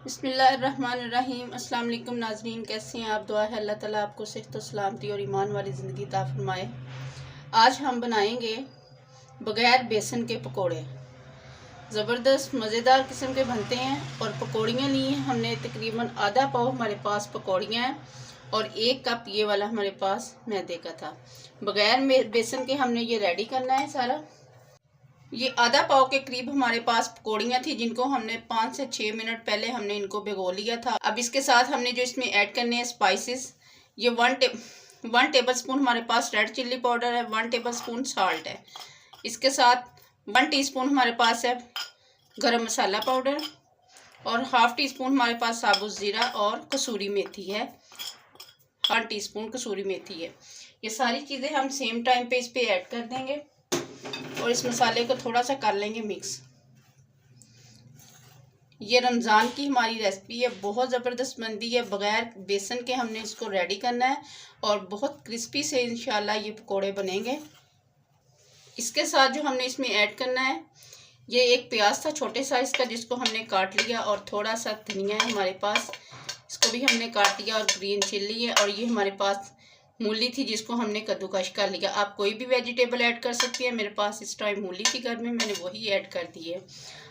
बिस्मिल्लाहिर्रहमानिर्रहीम। अस्सलाम वालेकुम नाज़रीन, कैसे हैं आप? दुआ है अल्लाह ताला आपको सेहत व सलामती और ईमान वाली ज़िंदगी अता फरमाए। आज हम बनाएंगे बग़ैर बेसन के पकोड़े। ज़बरदस्त मज़ेदार किस्म के बनते हैं। और पकौड़ियाँ ली हैं हमने तकरीबन आधा पाव हमारे पास पकौड़ियाँ हैं और 1 कप ये वाला हमारे पास मैदे का था। बग़ैर बेसन के हमने ये रेडी करना है सारा। ये आधा पाव के करीब हमारे पास पकौड़ियाँ थी जिनको हमने 5 से 6 मिनट पहले हमने इनको भिगो लिया था। अब इसके साथ हमने जो इसमें ऐड करने हैं स्पाइसेस, ये 1 टेबल स्पून हमारे पास रेड चिल्ली पाउडर है, 1 टेबल स्पून साल्ट है। इसके साथ 1 टीस्पून हमारे पास है गरम मसाला पाउडर और ½ टीस्पून हमारे पास साबुत ज़ीरा और कसूरी मेथी है, 1 टीस्पून कसूरी मेथी है। ये सारी चीज़ें हम सेम टाइम पे इस पर ऐड कर देंगे और इस मसाले को थोड़ा सा कर लेंगे मिक्स। ये रमज़ान की हमारी रेसिपी है, बहुत ज़बरदस्त बनती है। बग़ैर बेसन के हमने इसको रेडी करना है और बहुत क्रिस्पी से इंशाल्लाह ये पकोड़े बनेंगे। इसके साथ जो हमने इसमें ऐड करना है, ये एक प्याज था छोटे साइज़ का जिसको हमने काट लिया और थोड़ा सा धनिया है हमारे पास, इसको भी हमने काट लिया और ग्रीन चिल्ली है और ये हमारे पास मूली थी जिसको हमने कद्दूकश कर लिया। आप कोई भी वेजिटेबल ऐड कर सकती हैं, मेरे पास इस टाइम मूली थी घर में, मैंने वही ऐड कर दी है।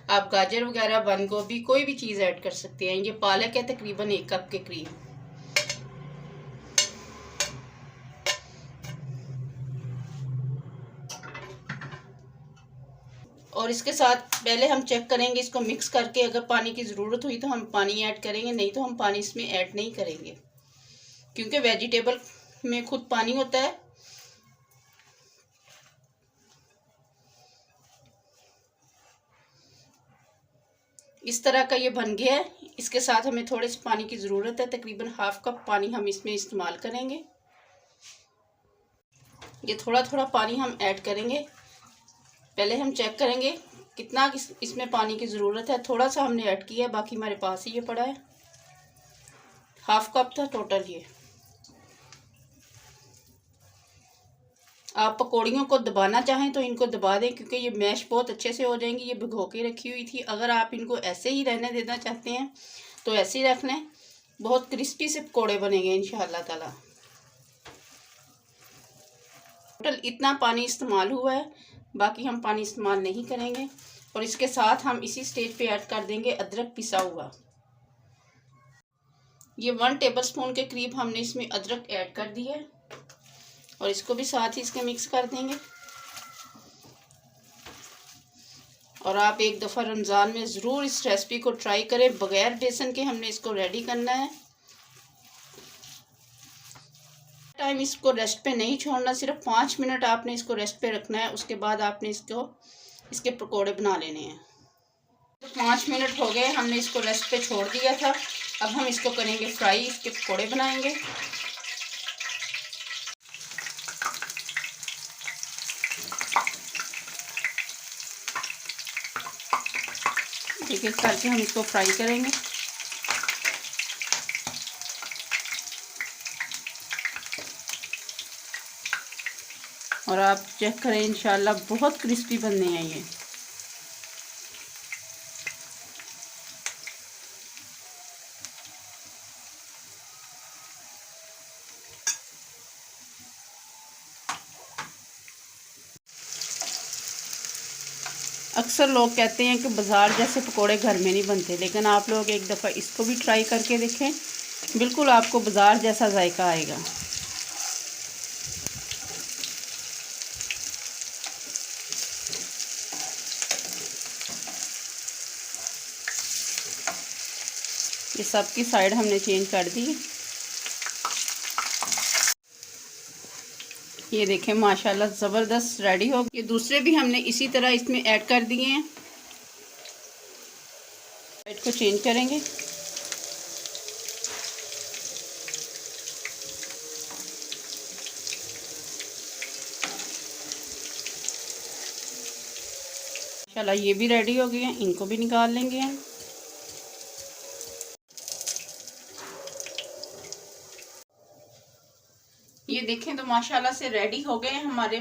आप गाजर वगैरह बंद गोभी कोई भी चीज़ ऐड कर सकते हैं। ये पालक है तकरीबन 1 कप के करीब। और इसके साथ पहले हम चेक करेंगे इसको मिक्स करके, अगर पानी की ज़रूरत हुई तो हम पानी ऐड करेंगे, नहीं तो हम पानी इसमें ऐड नहीं करेंगे क्योंकि वेजिटेबल में खुद पानी होता है। इस तरह का ये बन गया है। इसके साथ हमें थोड़े से पानी की ज़रूरत है, तकरीबन ½ कप पानी हम इसमें इस्तेमाल करेंगे। ये थोड़ा थोड़ा पानी हम ऐड करेंगे। पहले हम चेक करेंगे कितना इसमें पानी की ज़रूरत है। थोड़ा सा हमने ऐड किया है, बाकी हमारे पास ही ये पड़ा है। ½ कप था टोटल ये। आप पकौड़ियों को दबाना चाहें तो इनको दबा दें क्योंकि ये मैश बहुत अच्छे से हो जाएंगी। ये भिगो के रखी हुई थी। अगर आप इनको ऐसे ही रहने देना चाहते हैं तो ऐसे ही रख लें, बहुत क्रिस्पी से पकौड़े बनेंगे इंशाअल्लाह ताला। टोटल इतना पानी इस्तेमाल हुआ है, बाकी हम पानी इस्तेमाल नहीं करेंगे। और इसके साथ हम इसी स्टेज पे ऐड कर देंगे अदरक पिसा हुआ। ये 1 टेबल स्पून के करीब हमने इसमें अदरक ऐड कर दिया है और इसको भी साथ ही इसके मिक्स कर देंगे। और आप एक दफ़ा रमज़ान में ज़रूर इस रेसिपी को ट्राई करें। बग़ैर बेसन के हमने इसको रेडी करना है। टाइम इसको रेस्ट पे नहीं छोड़ना, सिर्फ 5 मिनट आपने इसको रेस्ट पे रखना है। उसके बाद आपने इसके पकोड़े बना लेने हैं। तो 5 मिनट हो गए, हमने इसको रेस्ट पे छोड़ दिया था। अब हम इसको करेंगे फ्राई, इसके पकोड़े बनाएंगे। एक एक करके हम इसको फ्राई करेंगे। और आप चेक करें इंशाल्लाह बहुत क्रिस्पी बनने हैं ये। अक्सर लोग कहते हैं कि बाज़ार जैसे पकोड़े घर में नहीं बनते, लेकिन आप लोग एक दफ़ा इसको भी ट्राई करके देखें, बिल्कुल आपको बाज़ार जैसा जायका आएगा। ये सब की साइड हमने चेंज कर दी। ये देखें माशाल्लाह ज़बरदस्त रेडी हो। ये दूसरे भी हमने इसी तरह इसमें ऐड कर दिए हैं। साइड को चेंज करेंगे। माशाल्लाह ये भी रेडी हो गए हैं, इनको भी निकाल लेंगे हम। ये देखें तो माशाल्लाह से रेडी हो गए हैं हमारे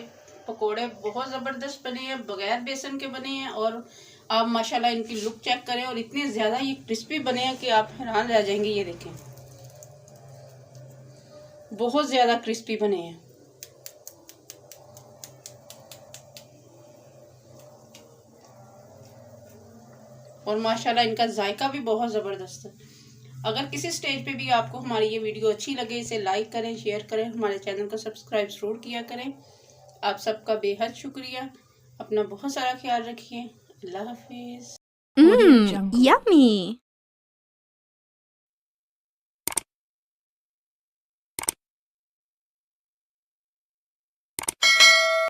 पकोड़े। बहुत ज़बरदस्त बने हैं, बग़ैर बेसन के बने हैं और आप माशाल्लाह इनकी लुक चेक करें और इतने ज़्यादा ये क्रिस्पी बने हैं कि आप हैरान रह जाएंगे। ये देखें, बहुत ज़्यादा क्रिस्पी बने हैं। और माशाल्लाह इनका जायका भी बहुत ज़बरदस्त है। अगर किसी स्टेज पे भी आपको हमारी ये वीडियो अच्छी लगे, इसे लाइक करें, शेयर करें, हमारे चैनल को सब्सक्राइब ज़रूर किया करें। आप सबका बेहद शुक्रिया। अपना बहुत सारा ख्याल रखिए। अल्लाह हाफिज़। Yummy!